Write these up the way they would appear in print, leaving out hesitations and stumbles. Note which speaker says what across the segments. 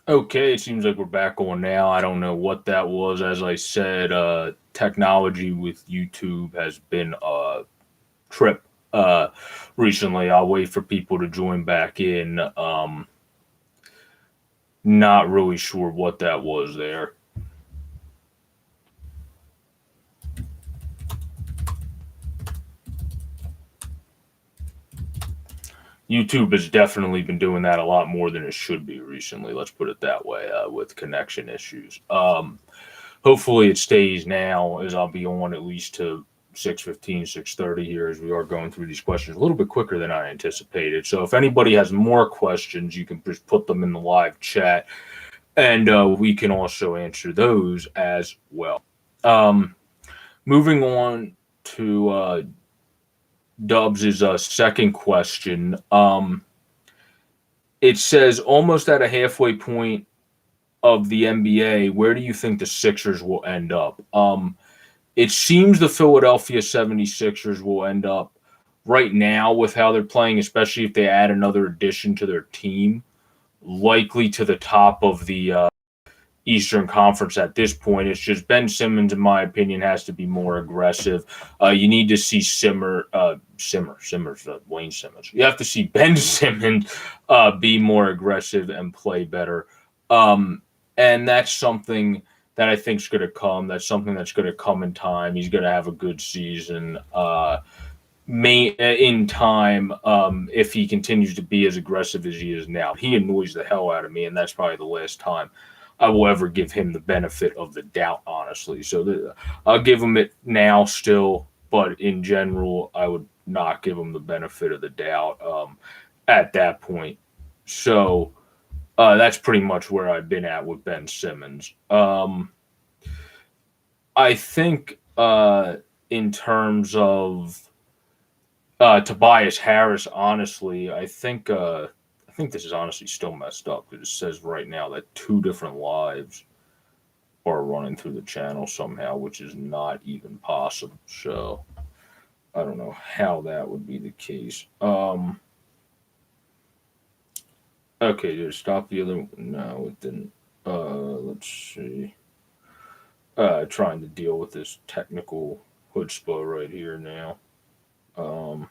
Speaker 1: Okay, it seems like we're back on now. I don't know what that was. As I said, technology with YouTube has been a trip uh, recently. I'll wait for people to join back in. Not really sure what that was there. YouTube has definitely been doing that a lot more than it should be recently. Let's put it that way, with connection issues. Hopefully it stays now, as I'll be on at least to 6:15, 6:30 here, as we are going through these questions a little bit quicker than I anticipated. So if anybody has more questions, you can just put them in the live chat, and we can also answer those as well. Um, Moving on to Dubs' second question. It says, almost at a halfway point of the NBA, where do you think the Sixers will end up? It seems the Philadelphia 76ers will end up right now with how they're playing, especially if they add another addition to their team, likely to the top of the Eastern Conference at this point. It's just Ben Simmons, in my opinion, has to be more aggressive. You need to see Simmers, Wayne Simmons. You have to see Ben Simmons be more aggressive and play better. Um, and that's something that I think is going to come. That's something that's going to come in time. He's going to have a good season. In time, if he continues to be as aggressive as he is now. He annoys the hell out of me, and that's probably the last time I will ever give him the benefit of the doubt, honestly. So I'll give him it now still, but in general, I would not give him the benefit of the doubt at that point. So that's pretty much where I've been at with Ben Simmons. I think in terms of Tobias Harris, honestly, I think this is honestly still messed up because it says right now that two different lives are running through the channel somehow, which is not even possible. So I don't know how that would be the case. Okay, did it stop the other one? No, it didn't. Let's see. Trying to deal with this technical chutzpah right here now. Um,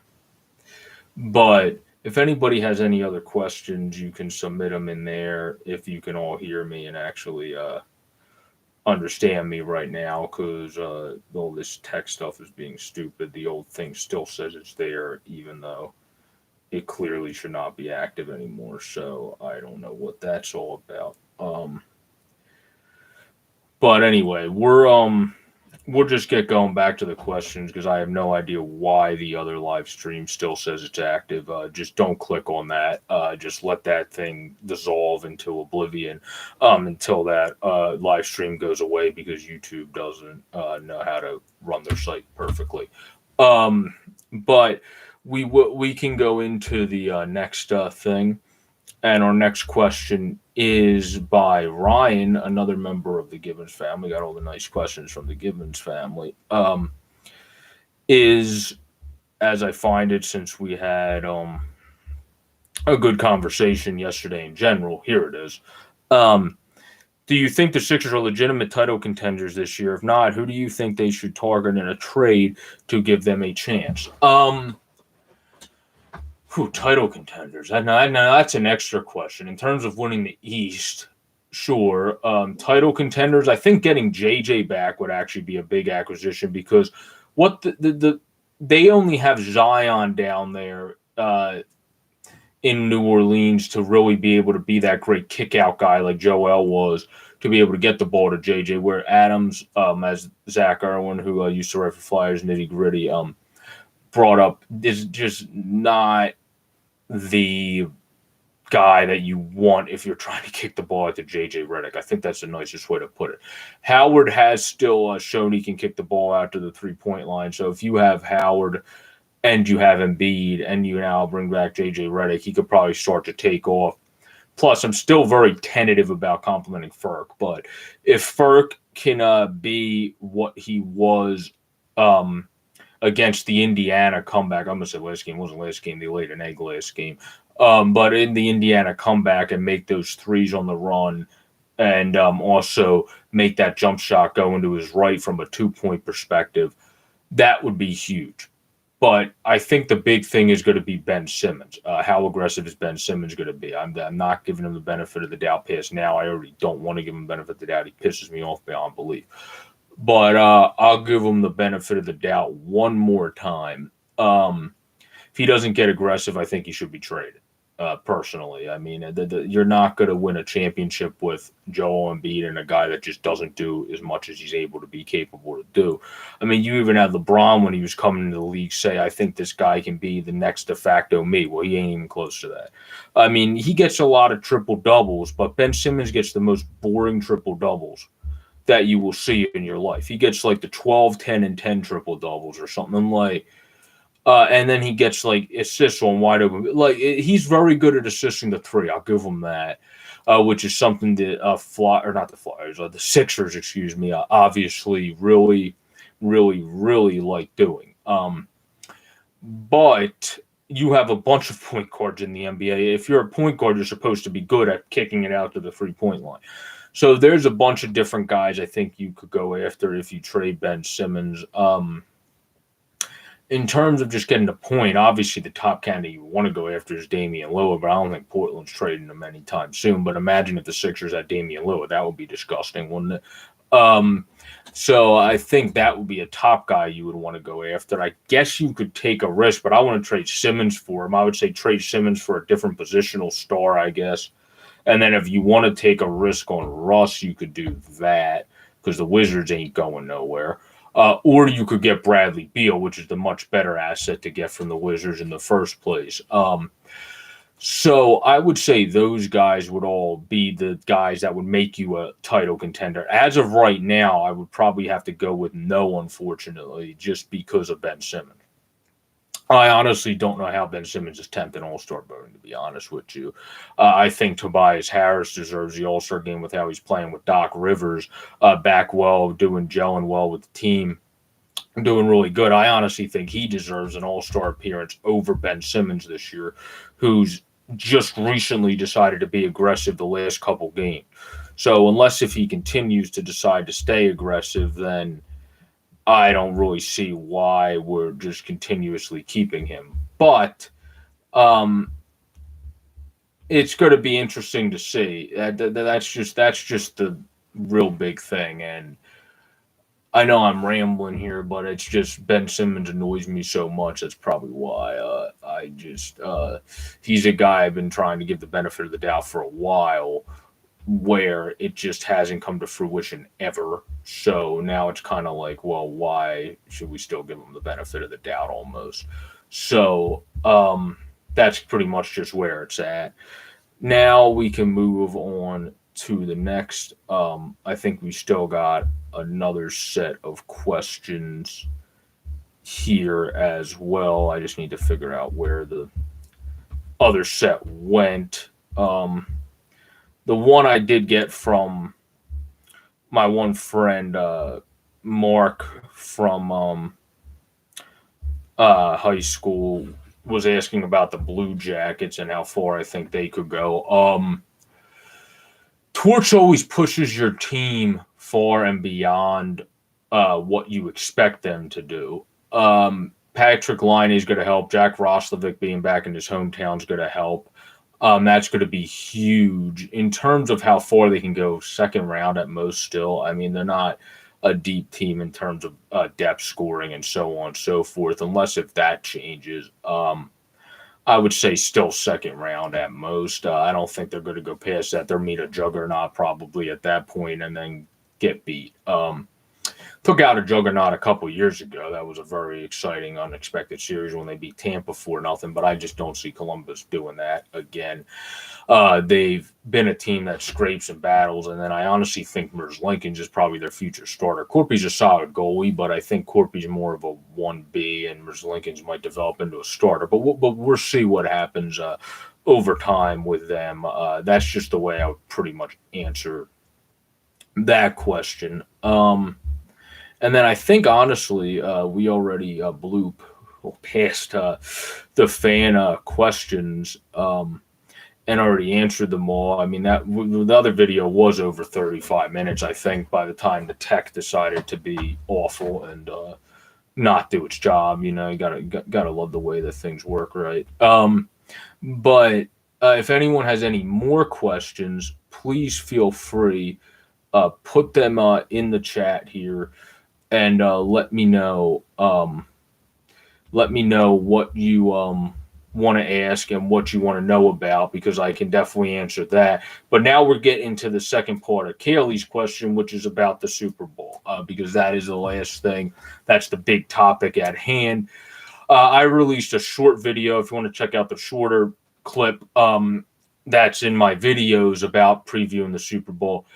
Speaker 1: But if anybody has any other questions, you can submit them in there if you can all hear me and actually understand me right now, because all this tech stuff is being stupid. The old thing still says it's there, even though it clearly should not be active anymore. So I don't know what that's all about. But anyway, we'll just get going back to the questions because I have no idea why the other live stream still says it's active. Just don't click on that. Just let that thing dissolve into oblivion until that live stream goes away because YouTube doesn't know how to run their site perfectly. But we can go into the next thing. And our next question is by Ryan, another member of the Gibbons family. Got all the nice questions from the Gibbons family. Is as I find it, since we had a good conversation yesterday in general, here it is. Um, do you think the Sixers are legitimate title contenders this year? If not, who do you think they should target in a trade to give them a chance? Title contenders. That's an extra question. In terms of winning the East, sure. Title contenders, I think getting JJ back would actually be a big acquisition because what they only have Zion down there in New Orleans to really be able to be that great kick out guy like Joel was, to be able to get the ball to JJ, where Adams, as Zach Irwin, who used to write for Flyers Nitty Gritty, brought up, is just not the guy that you want if you're trying to kick the ball at the JJ Redick. I think that's the nicest way to put it. Howard has still shown he can kick the ball out to the 3-point line. So if you have Howard and you have Embiid and you now bring back JJ Redick, he could probably start to take off. Plus, I'm still very tentative about complimenting Furk, but if Furk can be what he was against the Indiana comeback, I'm going to say last game, wasn't last game, they laid an egg last game. But in the Indiana comeback and make those threes on the run, and also make that jump shot go into his right from a 2 point perspective, that would be huge. But I think the big thing is going to be Ben Simmons. How aggressive is Ben Simmons going to be? I'm not giving him the benefit of the doubt past now. I already don't want to give him the benefit of the doubt. He pisses me off beyond belief. But I'll give him the benefit of the doubt one more time. If he doesn't get aggressive, I think he should be traded. Personally, I mean, you're not going to win a championship with Joel Embiid and a guy that just doesn't do as much as he's able to be capable to do. I mean, you even had LeBron when he was coming into the league say, "I think this guy can be the next de facto me." Well, he ain't even close to that. I mean, he gets a lot of triple doubles, but Ben Simmons gets the most boring triple doubles that you will see in your life. He gets like the 12, 10, and 10 triple doubles or something like. And then he gets like assists on wide open. Like he's very good at assisting the three. I'll give him that, which is something that the Sixers, excuse me, obviously really, really, really like doing. But you have a bunch of point guards in the NBA. If you're a point guard, you're supposed to be good at kicking it out to the 3 point line. So there's a bunch of different guys I think you could go after if you trade Ben Simmons. In terms of just getting the point, obviously the top candidate you want to go after is Damian Lillard, but I don't think Portland's trading him anytime soon. But imagine if the Sixers had Damian Lillard. That would be disgusting, wouldn't it? So I think that would be a top guy you would want to go after. I guess you could take a risk, but I want to trade Simmons for him. I would say trade Simmons for a different positional star, I guess. And then if you want to take a risk on Russ, you could do that because the Wizards ain't going nowhere. Or you could get Bradley Beal, which is the much better asset to get from the Wizards in the first place. So I would say those guys would all be the guys that would make you a title contender. As of right now, I would probably have to go with no, unfortunately, just because of Ben Simmons. I honestly don't know how Ben Simmons is 10th in All-Star voting, to be honest with you. I think Tobias Harris deserves the All-Star game with how he's playing with Doc Rivers, back well, gelling well with the team, doing really good. I honestly think he deserves an All-Star appearance over Ben Simmons this year, who's just recently decided to be aggressive the last couple games. So unless if he continues to decide to stay aggressive, then I don't really see why we're just continuously keeping him. But it's going to be interesting to see. That's just the real big thing. And I know I'm rambling here, but it's just Ben Simmons annoys me so much. That's probably why he's a guy I've been trying to give the benefit of the doubt for a while, where it just hasn't come to fruition ever. So now it's kind of like, well, why should we still give him the benefit of the doubt almost? So that's pretty much just where it's at. Now we can move on to the next. I think we still got another set of questions here as well. I just need to figure out where the other set went. The one I did get from my one friend, Mark from high school, was asking about the Blue Jackets and how far I think they could go. Torch always pushes your team far and beyond what you expect them to do. Patrick Laine is going to help. Jack Roslovic being back in his hometown is going to help. That's going to be huge in terms of how far they can go. Second round at most still. I mean, they're not a deep team in terms of depth scoring and so on and so forth, unless if that changes. I would say still second round at most. I don't think they're going to go past that. They'll meet a juggernaut probably at that point and then get beat. Took out a juggernaut a couple years ago. That was a very exciting, unexpected series when they beat Tampa 4-0, but I just don't see Columbus doing that again. They've been a team that scrapes and battles, and then I honestly think Merzlikins is probably their future starter. Corpy's a solid goalie, but I think Corpy's more of a 1B, and Merzlikins might develop into a starter. But we'll see what happens over time with them. That's just the way I would pretty much answer that question. And then I think, honestly, we already blew past the fan questions and already answered them all. I mean, the other video was over 35 minutes, I think, by the time the tech decided to be awful and not do its job. You know, you gotta love the way that things work, right? But if anyone has any more questions, please feel free, put them in the chat here, and let me know. Let me know what you want to ask and what you want to know about, because I can definitely answer that. But now we're getting to the second part of Kaylee's question, which is about the Super Bowl, because that is the last thing. That's the big topic at hand. I released a short video. If you want to check out the shorter clip, that's in my videos about previewing the Super Bowl.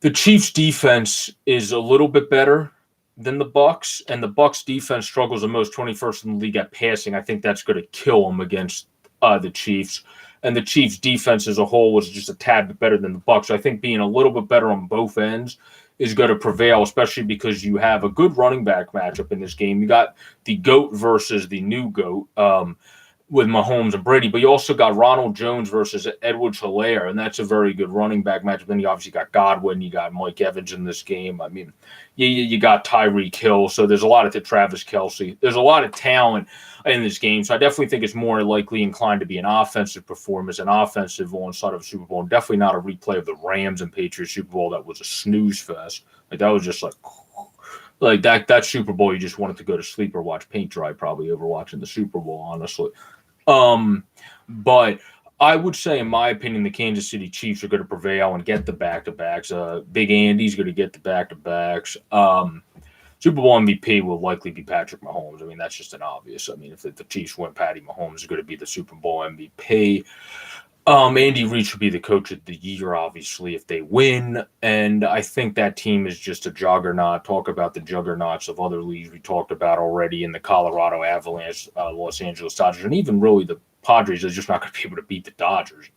Speaker 1: The Chiefs' defense is a little bit better than the Bucs, and the Bucs' defense struggles the most, 21st in the league at passing. I think that's going to kill them against the Chiefs. And the Chiefs' defense as a whole was just a tad bit better than the Bucs. So I think being a little bit better on both ends is going to prevail, especially because you have a good running back matchup in this game. You got the GOAT versus the new GOAT with Mahomes and Brady, but you also got Ronald Jones versus Edwards-Helaire, and that's a very good running back matchup. Then you obviously got Godwin, you got Mike Evans in this game. I mean, you got Tyreek Hill, so there's a lot of Travis Kelce. There's a lot of talent in this game, so I definitely think it's more likely inclined to be an offensive performance, an offensive on-side of Super Bowl, and definitely not a replay of the Rams and Patriots Super Bowl that was a snooze fest. Like, that was just like that Super Bowl, you just wanted to go to sleep or watch paint dry, probably over watching the Super Bowl, honestly. But I would say, in my opinion, the Kansas City Chiefs are going to prevail and get the back-to-backs. Big Andy's going to get the back-to-backs. Super Bowl MVP will likely be Patrick Mahomes. I mean, that's just an obvious. I mean, if the Chiefs win, Patty Mahomes is going to be the Super Bowl MVP. Andy Reid should be the coach of the year, obviously, if they win. And I think that team is just a juggernaut. Talk about the juggernauts of other leagues we talked about already in the Colorado Avalanche, Los Angeles Dodgers, and even really the Padres are just not going to be able to beat the Dodgers.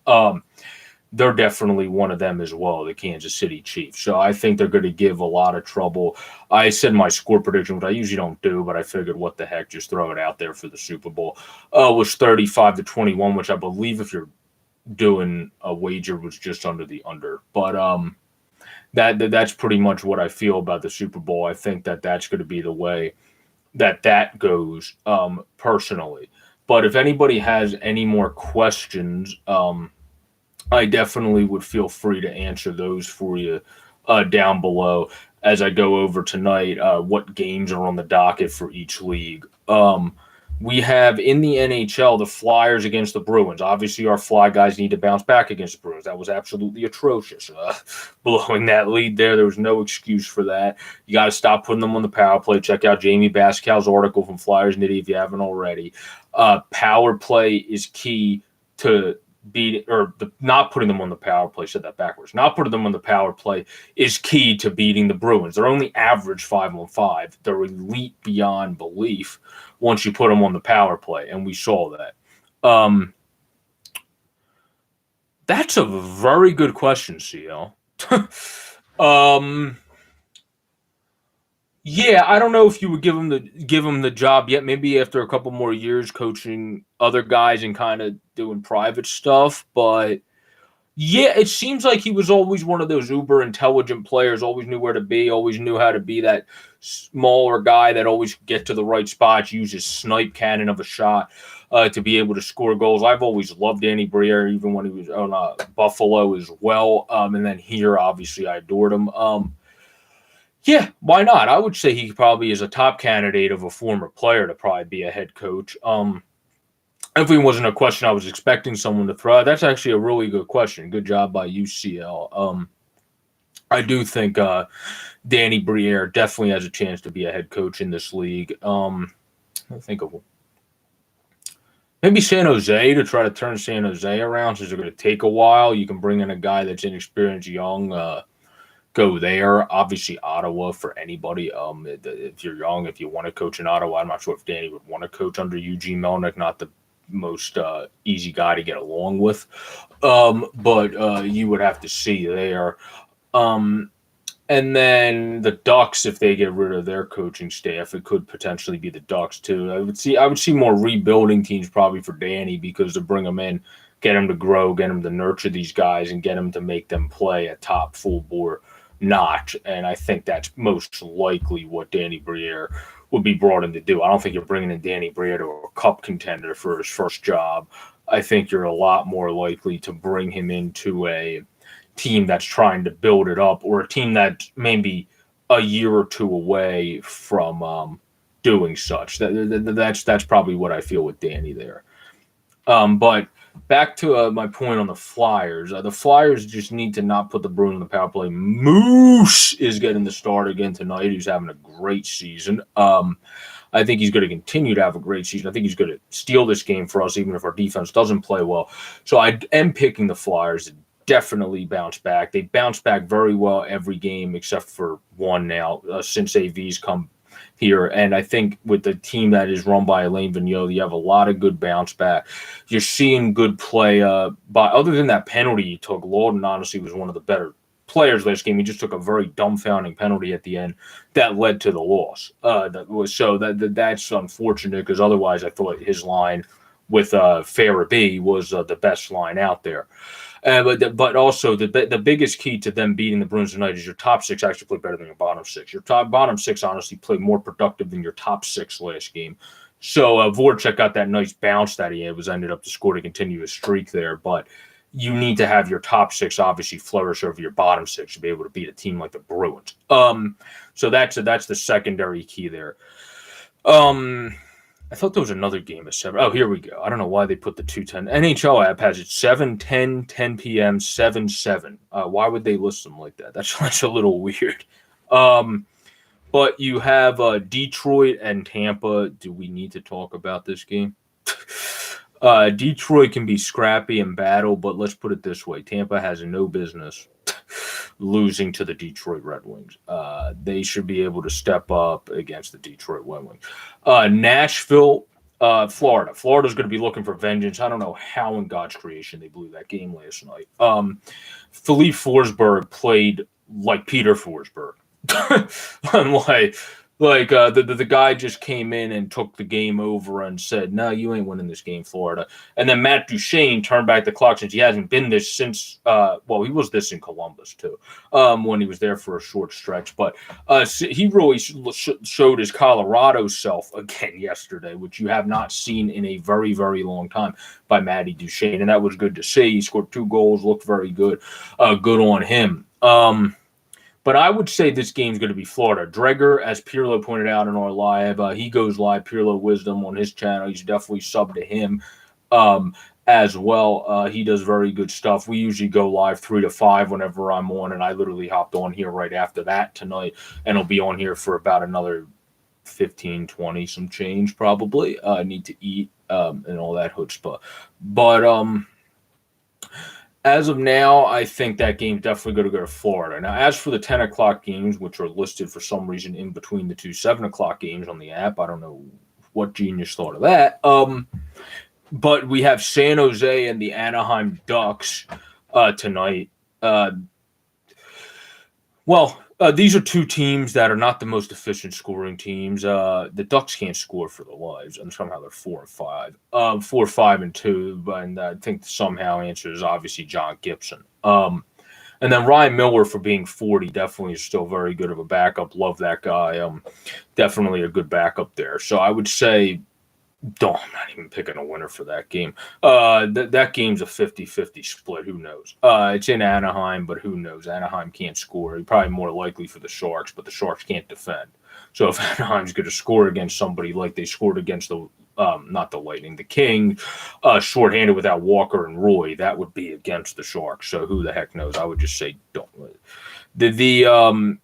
Speaker 1: They're definitely one of them as well, the Kansas City Chiefs. So I think they're going to give a lot of trouble. I said my score prediction, which I usually don't do, but I figured what the heck, just throw it out there for the Super Bowl, was 35-21, which I believe, if you're doing a wager, was just under the under. But that's pretty much what I feel about the Super Bowl. I think that's going to be the way that goes, personally. But if anybody has any more questions, I definitely would feel free to answer those for you down below as I go over tonight what games are on the docket for each league. We have in the NHL the Flyers against the Bruins. Obviously, our Fly guys need to bounce back against the Bruins. That was absolutely atrocious. Blowing that lead there was no excuse for that. You got to stop putting them on the power play. Check out Jamie Bascal's article from Flyers Nitty if you haven't already. Power play is key to not putting them on the power play. Said that backwards. Not putting them on the power play is key to beating the Bruins. They're only average 5-on-5. They're elite beyond belief once you put them on the power play, and we saw that. That's a very good question, CL. Yeah, I don't know if you would give him the job yet. Maybe after a couple more years coaching other guys and kind of doing private stuff. But yeah, it seems like he was always one of those uber intelligent players. Always knew where to be. Always knew how to be that smaller guy that always get to the right spots. Use his snipe cannon of a shot to be able to score goals. I've always loved Danny Briere, even when he was on Buffalo as well. And then here, obviously, I adored him. Yeah, why not? I would say he probably is a top candidate of a former player to probably be a head coach. If it wasn't a question I was expecting someone to throw, that's actually a really good question. Good job by UCL. I do think Danny Briere definitely has a chance to be a head coach in this league. I think of maybe San Jose, to try to turn San Jose around, since it's going to take a while. You can bring in a guy that's inexperienced, young, go there. Obviously, Ottawa for anybody. If you're young, if you want to coach in Ottawa, I'm not sure if Danny would want to coach under Eugene Melnick. Not the most easy guy to get along with, but you would have to see there. And And then the Ducks, if they get rid of their coaching staff, it could potentially be the Ducks too. I would see more rebuilding teams probably for Danny, because to bring them in, get them to grow, get them to nurture these guys, and get them to make them play a top full bore notch. And I think that's most likely what Danny Briere would be brought in to do. I don't think you're bringing in Danny Briere to a cup contender for his first job. I think you're a lot more likely to bring him into a team that's trying to build it up, or a team that's maybe a year or two away from doing such. That's probably what I feel with Danny there. But back to my point on the Flyers. The Flyers just need to not put the Bruins in the power play. Moose is getting the start again tonight. He's having a great season. I think he's going to continue to have a great season. I think he's going to steal this game for us, even if our defense doesn't play well. So I am picking the Flyers to definitely bounce back. They bounce back very well every game except for one now, since AV's come here. And I think with the team that is run by Alain Vigneault, you have a lot of good bounce back. You're seeing good play. Other than that penalty he took, Lawton honestly was one of the better players last game. He just took a very dumbfounding penalty at the end that led to the loss. That's unfortunate, because otherwise I thought his line with Farabee was the best line out there. But also the biggest key to them beating the Bruins tonight is your top six actually played better than your bottom six. Your bottom six honestly played more productive than your top six last game. So Voracek got that nice bounce that he ended up to score to continue his streak there. But you need to have your top six obviously flourish over your bottom six to be able to beat a team like the Bruins. So that's the secondary key there. I thought there was another game at 7. Oh, here we go. I don't know why they put the 2:10. NHL app has it 7:10, 10 p.m., 7:7. Why would they list them like that? That's a little weird. But you have Detroit and Tampa. Do we need to talk about this game? Detroit can be scrappy and battle, but let's put it this way. Tampa has no business losing to the Detroit Red Wings. They should be able to step up against the Detroit Red Wings. Nashville, Florida. Florida's going to be looking for vengeance. I don't know how in God's creation they blew that game last night. Philippe Forsberg played like Peter Forsberg. The guy just came in and took the game over and said, "No, you ain't winning this game, Florida." And then Matt Duchene turned back the clock, since he hasn't been this since. He was this in Columbus too, when he was there for a short stretch. But he really showed his Colorado self again yesterday, which you have not seen in a very, very long time by Matty Duchene, and that was good to see. He scored 2 goals, looked very good. Good on him. But I would say this game's going to be Florida. Dreger, as Pirlo pointed out in our live, he goes live, Pirlo Wisdom on his channel. He's definitely subbed to him as well. He does very good stuff. We usually go live 3 to 5 whenever I'm on, and I literally hopped on here right after that tonight, and I'll be on here for about another 15, 20, some change probably. I need to eat and all that chutzpah. But as of now, I think that game's definitely going to go to Florida. Now, as for the 10 o'clock games, which are listed for some reason in between the 2 7 o'clock games on the app, I don't know what genius thought of that. But we have San Jose and the Anaheim Ducks tonight. These are 2 teams that are not the most efficient scoring teams. The Ducks can't score for their lives, and somehow they're 4-5, 4-5-2. And I think somehow answer is obviously John Gibson. And then Ryan Miller, for being 40, definitely is still very good of a backup. Love that guy. Definitely a good backup there. So I would say, I'm not even picking a winner for that game. That game's a 50-50 split. Who knows? It's in Anaheim, but who knows? Anaheim can't score. Probably more likely for the Sharks, but the Sharks can't defend. So if Anaheim's going to score against somebody like they scored against the not the Lightning, the King, shorthanded without Walker and Roy, that would be against the Sharks. So who the heck knows? I would just say don't. The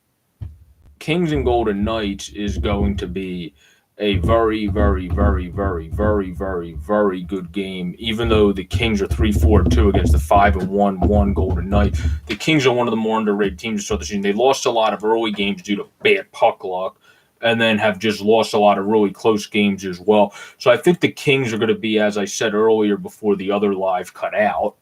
Speaker 1: Kings and Golden Knights is going to be a very, very, very, very, very, very, very good game. Even though the Kings are 3-4-2 against the 5-1 Golden Knights, the Kings are one of the more underrated teams to start the season. They lost a lot of early games due to bad puck luck, and then have just lost a lot of really close games as well. So I think the Kings are going to be, as I said earlier before the other live cut out,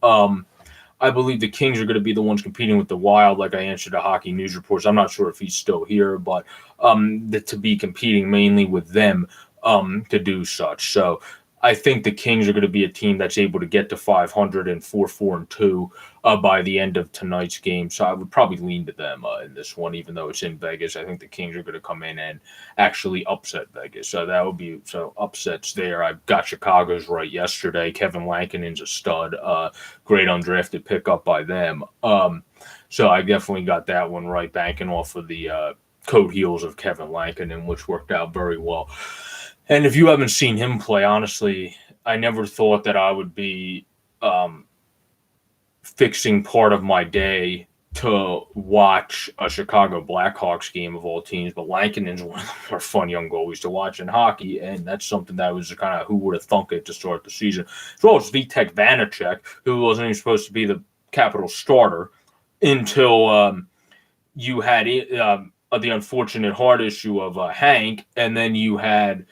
Speaker 1: I believe the Kings are going to be the ones competing with the Wild, like I answered the Hockey News Reports. I'm not sure if he's still here, but to be competing mainly with them to do such. So I think the Kings are going to be a team that's able to get to 500 and 4-4-2 by the end of tonight's game. So I would probably lean to them in this one, even though it's in Vegas. I think the Kings are going to come in and actually upset Vegas. So that would be upsets there. I got Chicago's right yesterday. Kevin Lankinen's a stud. Great undrafted pickup by them. So I definitely got that one right, banking off of the coat heels of Kevin Lankinen, which worked out very well. And if you haven't seen him play, honestly, I never thought that I would be fixing part of my day to watch a Chicago Blackhawks game of all teams, but Lankinen's one of the more fun young goalies to watch in hockey, and that's something that was kind of who would have thunk it to start the season. As well as Vitek Vanacek, who wasn't even supposed to be the Capital starter until you had the unfortunate heart issue of Hank, and then you had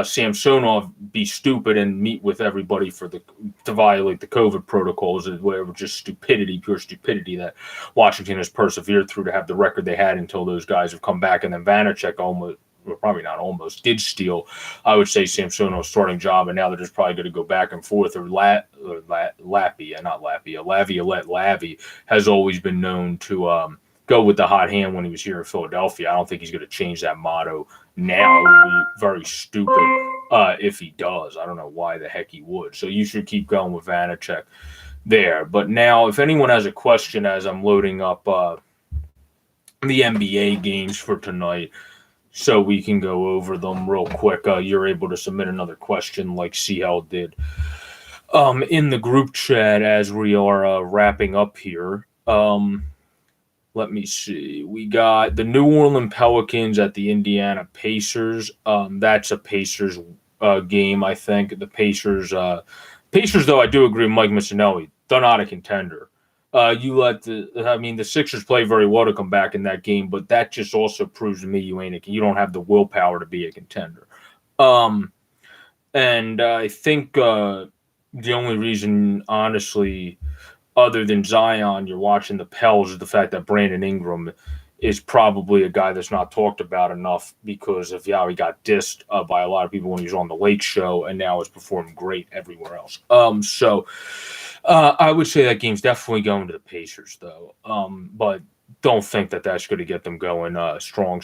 Speaker 1: Samsonov be stupid and meet with everybody to violate the COVID protocols, whatever, just stupidity, pure stupidity that Washington has persevered through to have the record they had until those guys have come back. And then Vanacek did steal, I would say, Samsonov's starting job, and now they're just probably going to go back and forth. Laviolette has always been known to go with the hot hand when he was here in Philadelphia. I don't think he's going to change that motto now. It would be very stupid if he does. I don't know why the heck he would. So you should keep going with Vanacek there. But now, if anyone has a question as I'm loading up the NBA games for tonight, so we can go over them real quick, you're able to submit another question like CL did in the group chat as we are wrapping up here. Let me see. We got the New Orleans Pelicans at the Indiana Pacers. That's a Pacers game, I think. The Pacers, though, I do agree with Mike Missinelli. They're not a contender. The Sixers play very well to come back in that game, but that just also proves to me you don't have the willpower to be a contender. And I think the only reason, honestly, other than Zion, you're watching the Pels is the fact that Brandon Ingram is probably a guy that's not talked about enough because of how he got dissed by a lot of people when he was on the Late Show, and now is performing great everywhere else. So I would say that game's definitely going to the Pacers, though. But don't think that that's going to get them going strong.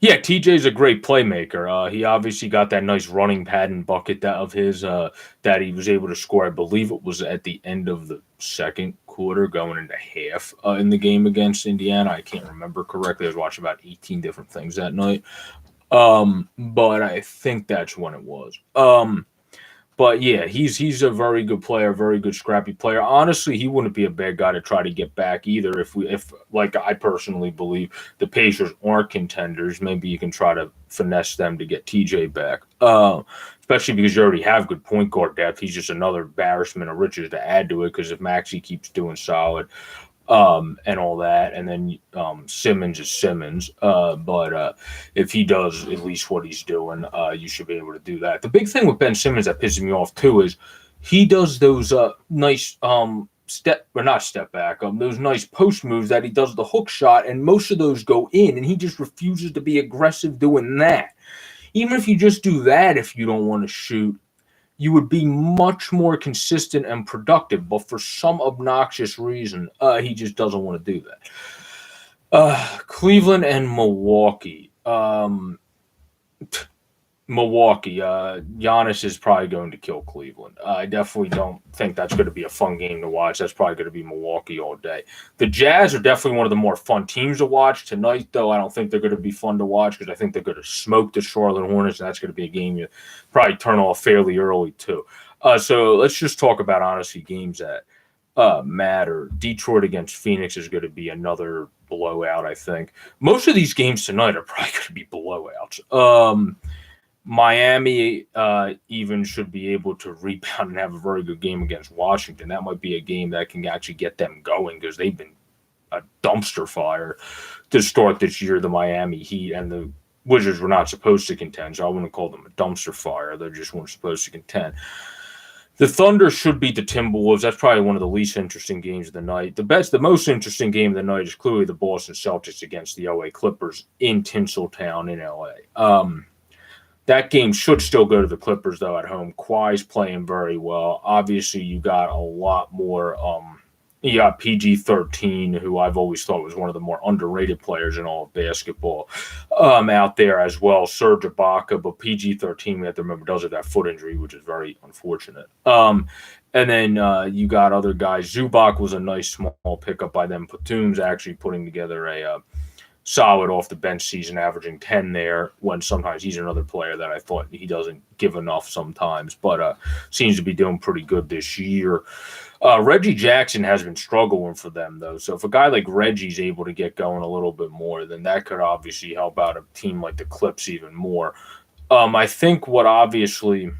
Speaker 1: Yeah, TJ's a great playmaker. He obviously got that nice running pad and bucket of his that he was able to score. I believe it was at the end of the second quarter, going into half in the game against Indiana. I can't remember correctly. I was watching about 18 different things that night. But I think that's when it was. But yeah, he's a very good player, very good scrappy player. Honestly, he wouldn't be a bad guy to try to get back either. If like I personally believe the Pacers aren't contenders, maybe you can try to finesse them to get TJ back. Especially because you already have good point guard depth. He's just another embarrassment of riches to add to it. Because if Maxey keeps doing solid, and all that, and then Simmons is Simmons. But if he does at least what he's doing, you should be able to do that. The big thing with Ben Simmons that pisses me off too is he does those nice step back, those nice post moves that he does the hook shot, and most of those go in, and he just refuses to be aggressive doing that. Even if you just do that, if you don't want to shoot, you would be much more consistent and productive. But for some obnoxious reason, he just doesn't want to do that. Cleveland and Milwaukee. Giannis is probably going to kill Cleveland. I definitely don't think that's going to be a fun game to watch. That's probably going to be Milwaukee all day. The Jazz are definitely one of the more fun teams to watch. Tonight, though, I don't think they're going to be fun to watch because I think they're going to smoke the Charlotte Hornets, and that's going to be a game you probably turn off fairly early, too. So let's just talk about, honestly, games that matter. Detroit against Phoenix is going to be another blowout, I think. Most of these games tonight are probably going to be blowouts. Miami even should be able to rebound and have a very good game against Washington. That might be a game that can actually get them going because they've been a dumpster fire to start this year, the Miami Heat. And the Wizards were not supposed to contend, so I wouldn't call them a dumpster fire. They just weren't supposed to contend. The Thunder should beat the Timberwolves. That's probably one of the least interesting games of the night. The most interesting game of the night is clearly the Boston Celtics against the LA Clippers in Tinseltown in LA. That game should still go to the Clippers, though, at home. Kawhi's playing very well. Obviously, you got a lot more. You got PG-13, who I've always thought was one of the more underrated players in all of basketball, out there as well. Serge Ibaka, but PG-13, we have to remember, does have that foot injury, which is very unfortunate. And then you got other guys. Zubac was a nice small pickup by them. Batum's actually putting together a solid off the bench season, averaging 10 there, when sometimes he's another player that I thought he doesn't give enough sometimes, but seems to be doing pretty good this year. Reggie Jackson has been struggling for them, though. So if a guy like Reggie's able to get going a little bit more, then that could obviously help out a team like the Clips even more. I think what obviously,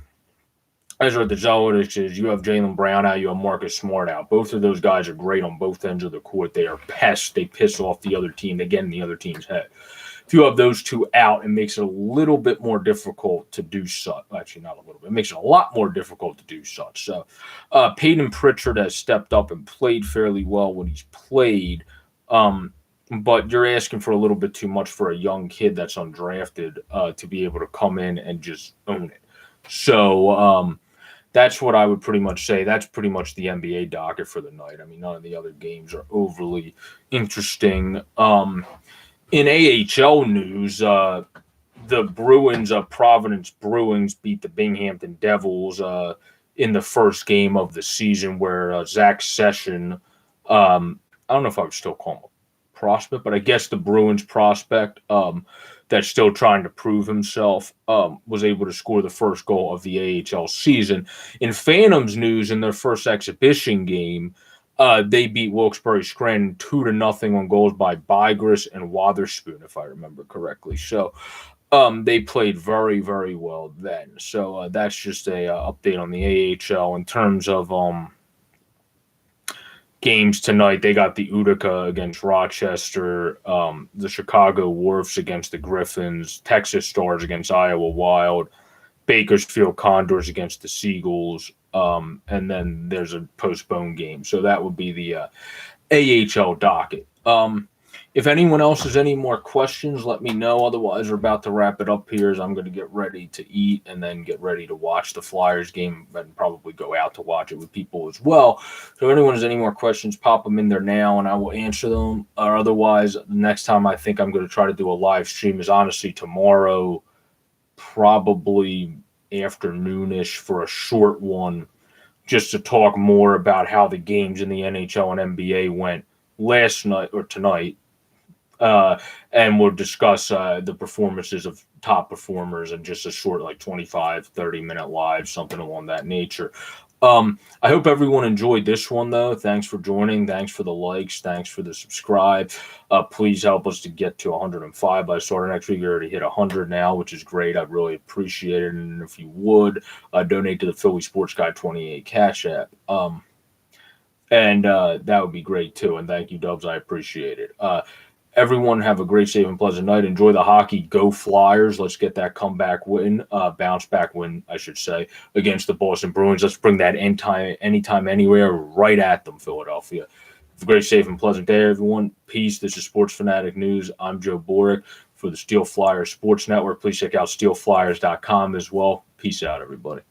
Speaker 1: as with the Celtics, is you have Jaylen Brown out, you have Marcus Smart out. Both of those guys are great on both ends of the court. They are pests. They piss off the other team. They get in the other team's head. If you have those two out, it makes it a little bit more difficult to do such. Actually, not a little bit. It makes it a lot more difficult to do such. So Peyton Pritchard has stepped up and played fairly well when he's played. But you're asking for a little bit too much for a young kid that's undrafted to be able to come in and just own it. So that's what I would pretty much say. That's pretty much the NBA docket for the night. I mean, none of the other games are overly interesting. In AHL news, the Bruins, Providence Bruins beat the Binghamton Devils in the first game of the season, where Zach Session, I don't know if I would still call him a prospect, but I guess the Bruins prospect that's still trying to prove himself was able to score the first goal of the AHL season. In Phantoms news, in their first exhibition game, they beat Wilkes-Barre Scranton 2-0 on goals by Bygris and Wotherspoon, if I remember correctly. So they played very, very well then. So that's just a update on the AHL. In terms of games tonight, they got the Utica against Rochester, the Chicago Wharfs against the Griffins, Texas Stars against Iowa Wild, Bakersfield Condors against the Seagulls, and then there's a postponed game. So that would be the AHL docket. If anyone else has any more questions, let me know. Otherwise, we're about to wrap it up here as I'm going to get ready to eat and then get ready to watch the Flyers game and probably go out to watch it with people as well. So if anyone has any more questions, pop them in there now and I will answer them. Or otherwise, the next time I think I'm going to try to do a live stream is honestly tomorrow, probably afternoonish, for a short one, just to talk more about how the games in the NHL and NBA went last night or tonight. And we'll discuss the performances of top performers and just a short, like 25, 30-minute live, something along that nature. I hope everyone enjoyed this one, though. Thanks for joining. Thanks for the likes. Thanks for the subscribe. Please help us to get to 105 by starting next week. We already hit 100 now, which is great. I'd really appreciate it. And if you would, donate to the Philly Sports Guy 28 Cash App. And that would be great, too. And thank you, Dubs. I appreciate it. Everyone have a great, safe, and pleasant night. Enjoy the hockey. Go Flyers. Let's get that comeback win, bounce back win, I should say, against the Boston Bruins. Let's bring that anytime, anywhere, right at them, Philadelphia. Have a great, safe, and pleasant day, everyone. Peace. This is Sports Phanatic News. I'm Joe Boric for the Steel Flyers Sports Network. Please check out steelflyers.com as well. Peace out, everybody.